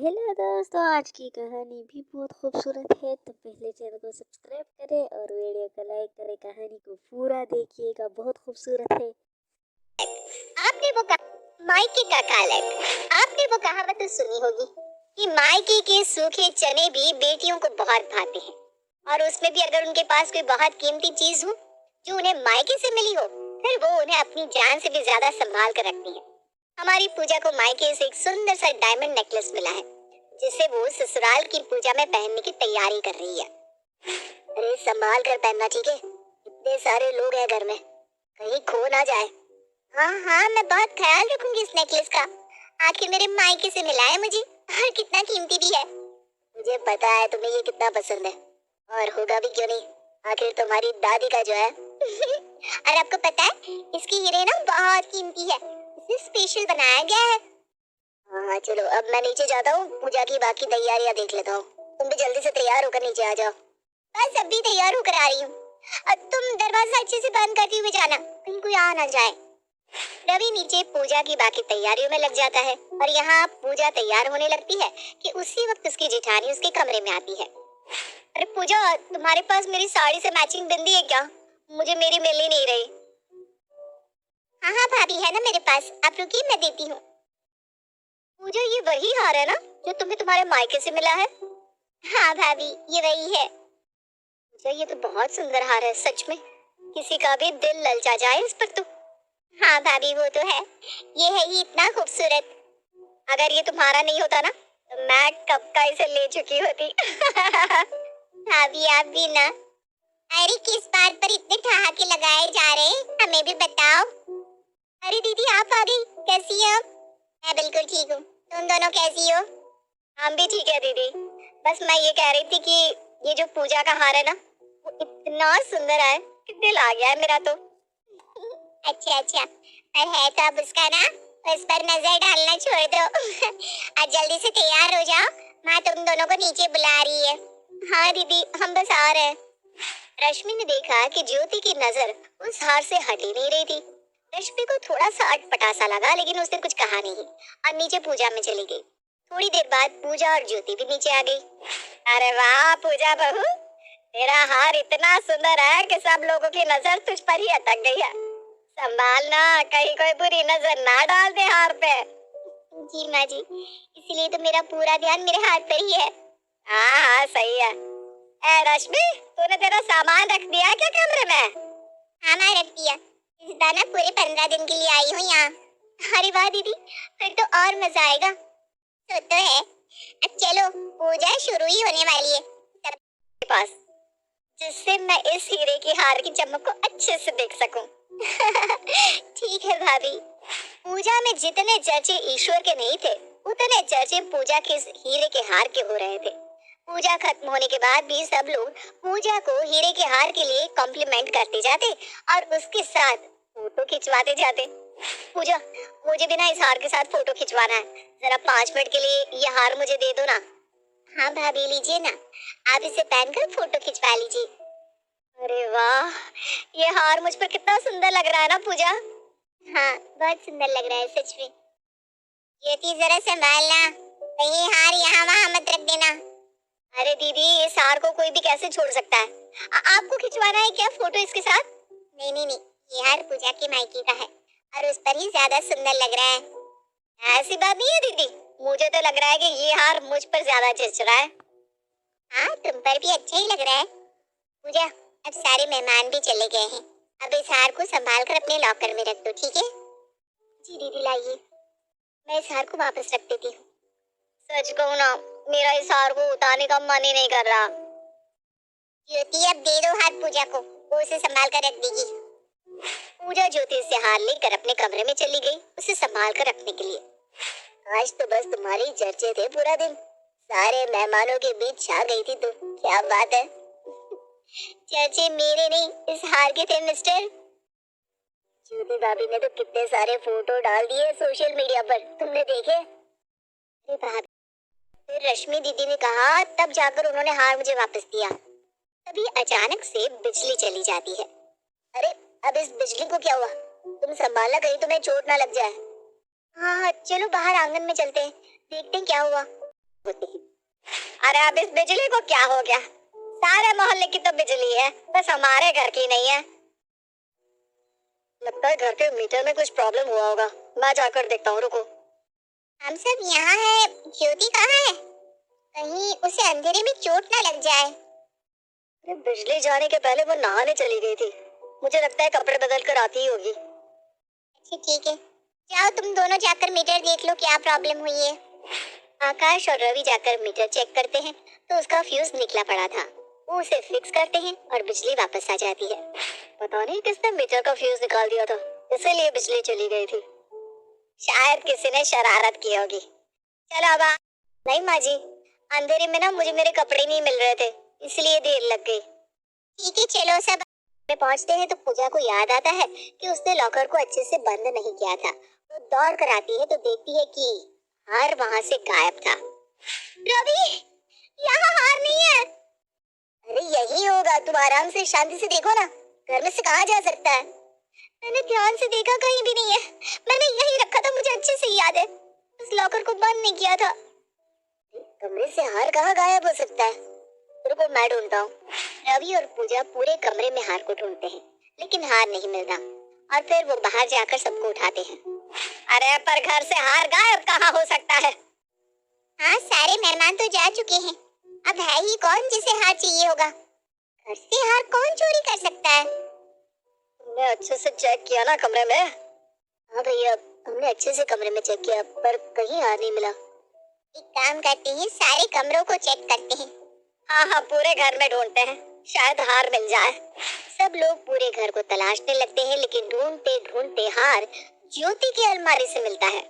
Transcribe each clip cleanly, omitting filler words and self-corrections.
Hello दोस्तों, आज की कहानी भी बहुत खूबसूरत है। तो पहले चैनल को सब्सक्राइब करें और वीडियो को लाइक करें। कहानी को पूरा देखिएगा, बहुत खूबसूरत है। आपने वो मायके का कालक। आपने वो कहावत तो सुनी होगी कि मायके के सूखे चने भी बेटियों को बहुत भाते हैं, और उसमें भी अगर उनके पास कोई बहुत कीमती चीज हो जो उन्हें मायके से मिली हो, फिर वो उन्हें अपनी जान से भी ज्यादा संभाल कर रखती है। हमारी पूजा को मायके से एक सुंदर सा डायमंड नेकलेस मिला है, जिसे वो ससुराल की पूजा में पहनने की तैयारी कर रही है। अरे संभाल कर पहनना, ठीक है? इतने सारे लोग हैं घर में, कहीं खो ना जाए। हाँ हाँ, मैं बहुत ख्याल रखूंगी इस नेकलेस का। आखिर मेरे मायके से मिला है मुझे, और कितना कीमती भी है। मुझे पता है तुम्हें ये कितना पसंद है, और होगा भी क्यों नहीं, आखिर तुम्हारी दादी का जो है। और आपको पता है इसकी हीरे ना बहुत कीमती है, इसे स्पेशल बनाया गया है। हाँ चलो, अब मैं नीचे जाता हूँ, पूजा की बाकी तैयारियां देख लेता हूँ। तुम भी जल्दी से तैयार होकर नीचे आ जाओ। बस अभी तैयार होकर आ रही हूँ। अब तुम दरवाजा अच्छे से बंद करते हुए जाना, कहीं कोई आ ना जाए। रवि नीचे पूजा की बाकी तैयारियों में लग जाता है, और यहाँ पूजा तैयार होने लगती है कि उसी वक्त उसकी जेठानी उसके कमरे में आती है। अरे पूजा, तुम्हारे पास मेरी साड़ी से मैचिंग बिंदी है क्या? मुझे मेरी मिल ही नहीं रही। हाँ हाँ भाभी, है ना मेरे पास, आप रुकिए मैं देती हूँ। पूजा, ये वही हार है ना जो तुम्हें तुम्हारे मायके से मिला है? हाँ भाभी, ये वही है। पूजा, ये तो बहुत सुंदर हार है, सच में किसी का भी दिल ललचा जाए इस पर तो। हाँ भाभी, वो तो है, ये है ही इतना खूबसूरत। अगर ये तुम्हारा नहीं होता ना, तो मैं कब का इसे ले चुकी होती। भाभी आप भी ना। अरे किस बात पर इतने ठहाके लगाए जा रहे हैं, हमें भी बताओ। अरे दीदी आप आ गई, कैसी है आप? मैं बिल्कुल ठीक हूँ, तुम दोनों कैसी हो? हम भी ठीक है दीदी। बस मैं ये कह रही थी कि ये जो पूजा का हार है ना, वो इतना सुंदर है कि दिल आ गया है मेरा तो। अच्छा अच्छा, पर है तो अब उसका ना, उस पर नजर डालना छोड़ दो। आज जल्दी से तैयार हो जाओ, माँ तुम दोनों को नीचे बुला रही है। हाँ दीदी, हम बस आ रहे हैं। रश्मि ने देखा कि ज्योति की नजर उस हार से हट ही नहीं रही थी। रश्मि को थोड़ा सा अटपटा सा लगा, लेकिन उसने कुछ कहा नहीं और नीचे पूजा में चली गई। थोड़ी देर बाद पूजा और ज्योति भी नीचे आ गई। अरे वाह पूजा बहू, तेरा हार इतना सुंदर है कि सब लोगों की नजर तुझ पर ही अटक गई है। संभालना, कहीं कोई बुरी नजर ना डाल दे हार पे। जी माँ जी, इसलिए तो मेरा पूरा ध्यान मेरे हाथ पर ही है। हाँ हाँ सही है। ए रश्मि, तूने तेरा सामान रख दिया क्या कमरे में? हाँ मैं रख दिया, इस बार ना पूरे 15 दिन के लिए आई हूँ यहाँ। अरे वाह दीदी, फिर तो और मजा आएगा। तो है। अब चलो, पूजा शुरू ही होने वाली है सबके पास, जिससे मैं इस हीरे की हार की चमक को अच्छे से देख सकूं। ठीक है भाभी। पूजा में जितने चर्चे ईश्वर के नहीं थे, उतने चर्चे पूजा के इस हीरे के हार के हो रहे थे। पूजा खत्म होने के बाद भी सब लोग पूजा को हीरे के हार के लिए कॉम्प्लीमेंट करते जाते और उसके साथ फोटो खिंचवाते जाते। पूजा, मुझे भी ना इस हार के साथ फोटो खिंचवाना है, जरा 5 मिनट के लिए ये हार मुझे दे दो ना। हाँ भाभी लीजिए ना, आप इसे पहनकर फोटो खिंचवा लीजिए। अरे वाह, ये हार मुझ पर कितना सुंदर लग रहा है ना पूजा। हाँ बहुत सुंदर लग रहा है सच में। ज्योति जरा संभालना, कहीं हार यहाँ वहाँ मत रख देना। अरे दीदी, इस हार को कोई भी कैसे छोड़ सकता है? आपको खिंचवाना है क्या फोटो इसके साथ? नहीं नहीं नहीं, ये हार पूजा के मायके का है और उस पर ही ज्यादा सुंदर लग रहा है। ऐसी बात नहीं है दीदी, मुझे तो लग रहा है कि ये हार मुझ पर ज्यादा जच रहा है। हाँ तुम पर भी अच्छा ही लग रहा है। पूजा, अब सारे मेहमान भी चले गए हैं, अब इस हार को संभाल कर अपने लॉकर में रख दो, ठीक है? जी दीदी लाइए, मैं इस हार को वापस रख देती हूँ। सच कहूँ ना, मेरा इस हार को उतारने का मन ही नहीं कर रहा। ज्योति अब दे दो हाथ पूजा को, वो उसे संभाल कर रख देगी। पूजा ज्योति से हार लेकर अपने कमरे में चली गई, उसे संभाल कर रखने के लिए। आज तो बस तुम्हारे ही चर्चे थे पूरा दिन, सारे मेहमानों के बीच छा गई थी तू, क्या बात है। चर्चे मेरे नहीं, इस हार के थे मिस्टर। ज्योति भाभी ने तो कितने सारे फोटो डाल दिए सोशल मीडिया पर, तुमने देखे? अरे भाभी, फिर रश्मि दीदी ने कहा, तब जाकर उन्होंने हार मुझे वापस दिया। तभी अचानक से बिजली चली जाती है। अरे अब इस बिजली को क्या हुआ? तुम संभालना, कहीं तुम्हें चोट ना लग जाए। हाँ हाँ चलो बाहर आंगन में चलते हैं, देखते हैं क्या हुआ। होती है। अरे अब इस बिजली को क्या हो गया? सारे मोहल्ले की तो बिजली है, बस हमारे घर की नहीं है। लगता है घर के मीटर में कुछ प्रॉब्लम हुआ होगा, मैं जाकर देखता हूँ, रुको। हम सब यहाँ है, ज्योति कहाँ है? कहीं उसे अंधेरे में चोट ना लग जाए। अरे बिजली जाने के पहले वो नहाने चली गई थी, मुझे लगता है कपड़े बदल कर आती ही होगी। अच्छा ठीक है, जाओ तुम दोनों जाकर मीटर देख लो क्या प्रॉब्लम हुई है। आकाश और रवि जाकर मीटर चेक करते हैं तो उसका फ्यूज निकला पड़ा था। वो उसे फिक्स करते हैं और बिजली वापस आ जाती है। पता नहीं किसने मीटर का फ्यूज निकाल दिया था, इसीलिए बिजली चली गई थी। शायद किसी ने शरारत की होगी। चलो अब नहीं माँ जी, अंधेरे में ना मुझे मेरे कपड़े नहीं मिल रहे थे, इसलिए देर लग गई। ठीक है चलो सब में पहुंचते हैं तो पूजा को याद आता है कि उसने लॉकर को अच्छे से बंद नहीं किया था। वो दौड़ कर आती है तो देखती है कि हार वहां से गायब था। रवि, यहाँ हार नहीं है। अरे यही होगा, तुम आराम से शांति से देखो ना, घर में से कहाँ जा सकता है? मैंने ध्यान से देखा, कहीं भी नहीं है। मैंने यही रखा था, मुझे अच्छे से याद है। उस लॉकर को बंद नहीं किया था। कमरे से हार कहाँ गायब हो सकता है? रुको मैं ढूंढता हूँ। रवि और पूजा पूरे कमरे में हार को ढूंढते हैं, लेकिन हार नहीं मिलता और फिर वो बाहर जाकर सबको उठाते हैं। अरे पर घर से हार गायब कहाँ हो सकता है? हाँ सारे मेहमान तो जा चुके हैं, अब है ही कौन जिसे हार चाहिए होगा? घर से हार कौन चोरी कर सकता है? तुमने अच्छे से चेक किया ना कमरे में? हाँ भैया, हमने अच्छे से कमरे में चेक किया पर कहीं हार नहीं मिला। एक काम करते हैं, सारे कमरों को चेक करते हैं। हाँ हाँ, पूरे घर में ढूंढते हैं, शायद हार मिल जाए। सब लोग पूरे घर को तलाशने लगते हैं, लेकिन ढूंढते ढूंढते हार ज्योति की अलमारी से मिलता है।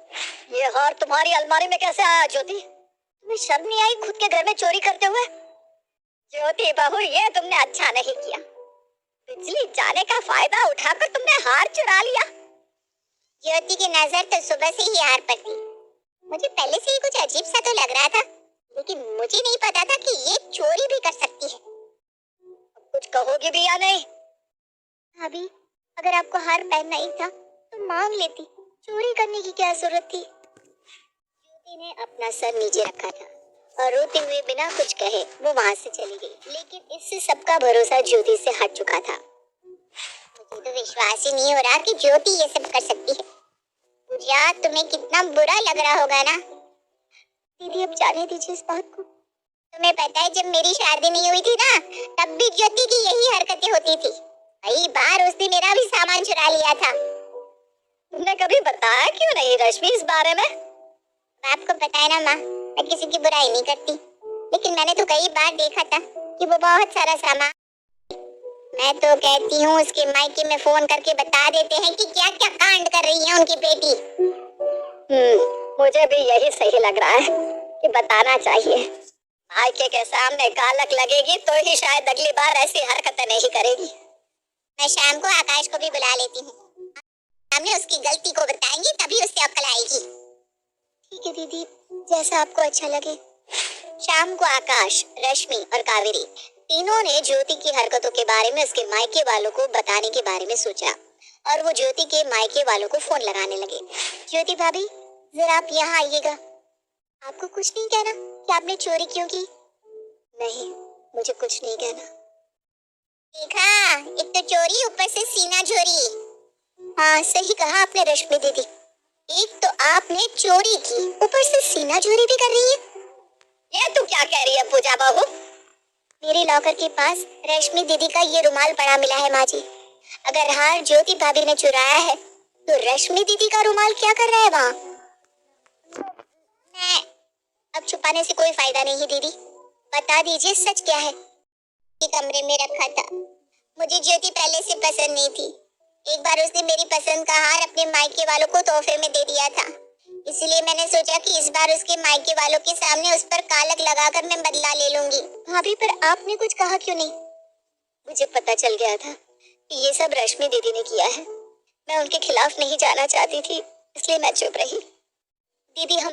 ये हार तुम्हारी अलमारी में कैसे आया ज्योति? तुम्हें शर्म नहीं आई खुद के घर में चोरी करते हुए? ज्योति बहू, ये तुमने अच्छा नहीं किया। बिजली जाने का फायदा उठाकर तुमने हार चुरा लिया। ज्योति की नजर तो सुबह से ही हार पर थी। मुझे पहले से ही कुछ अजीब सा तो लग रहा था, लेकिन मुझे नहीं पता था कि ये चोरी भी कर सकती है। कुछ कहोगी भी या नहीं? भाभी, अगर आपको हार पहनना ही था तो मांग लेती, चोरी करने की क्या जरूरत थी? ज्योति ने अपना सर नीचे रखा था और रोते हुए बिना कुछ कहे वो वहां से चली गई, लेकिन इससे सबका भरोसा ज्योति से हट चुका था। मुझे तो विश्वास ही नहीं हो रहा कि ज्योति ये सब कर सकती है। पूजा, तुम्हें कितना बुरा लग रहा होगा ना? दीदी अब जाने दीजिए इस बात को। तुम्हें पता है जब मेरी शादी नहीं हुई थी ना, तब भी ज्योति की यही हरकतें होती थी। कई बार उसने मेरा भी सामान चुरा लिया था। तुमने कभी बताया क्यों नहीं रश्मि इस बारे में? आपको पता है ना माँ, मैं किसी की बुराई नहीं करती, लेकिन मैंने तो कई बार देखा था कि वो बहुत सारा सामान, मैं तो कहती हूँ उसके मायके में फोन करके बता देते हैं कि क्या क्या कांड कर रही है उनकी बेटी। मुझे भी यही सही लग रहा है कि बताना चाहिए। मायके के सामने कालक लगेगी तो ही शायद अगली बार ऐसी हरकतें नहीं करेगी। मैं शाम को आकाश को भी बुला लेती हूँ, सामने उसकी गलती को बताएंगे तभी उससे अक्ल आएगी। ठीक है दीदी, जैसा आपको अच्छा लगे। शाम को आकाश, रश्मि और कावेरी तीनों ने ज्योति की हरकतों के बारे में उसके मायके वालों को बताने के बारे में सोचा और वो ज्योति के मायके वालों को फोन लगाने लगे। ज्योति भाभी, जरा आप यहाँ आइएगा। आपको कुछ नहीं कहना कि आपने चोरी क्यों की? नहीं, मुझे कुछ नहीं कहना। देखा, एक तो चोरी ऊपर से सीना चोरी। हाँ सही कहा आपने रश्मि दीदी, एक तो आपने चोरी की, ऊपर से सीना चोरी भी कर रही है। ये तू क्या कह रही है पूजा बहू? मेरे लॉकर के पास रश्मि दीदी का ये रुमाल पड़ा मिला है माँ जी। अगर हार ज्योति भाभी ने चुराया है तो रश्मि दीदी का रुमाल क्या कर रहा है वहाँ? अब छुपाने से कोई फायदा नहीं दीदी, बता दीजिए सच क्या है। कमरे में रखा था, मुझे ज्योति पहले से पसंद नहीं थी। एक बार उसने मेरी पसंद का हार अपने मायके वालों को तोहफे में दे दिया था, इसलिए मैंने सोचा कि इस बार उसके मायके वालों के सामने उस पर कालक लगाकर मैं बदला ले लूंगी। भाभी, पर आपने कुछ कहा क्यों नहीं? मुझे पता चल गया था कि ये सब रश्मि दीदी ने किया है। मैं उनके खिलाफ नहीं जाना चाहती थी, इसलिए मैं चुप रही। दीदी, हम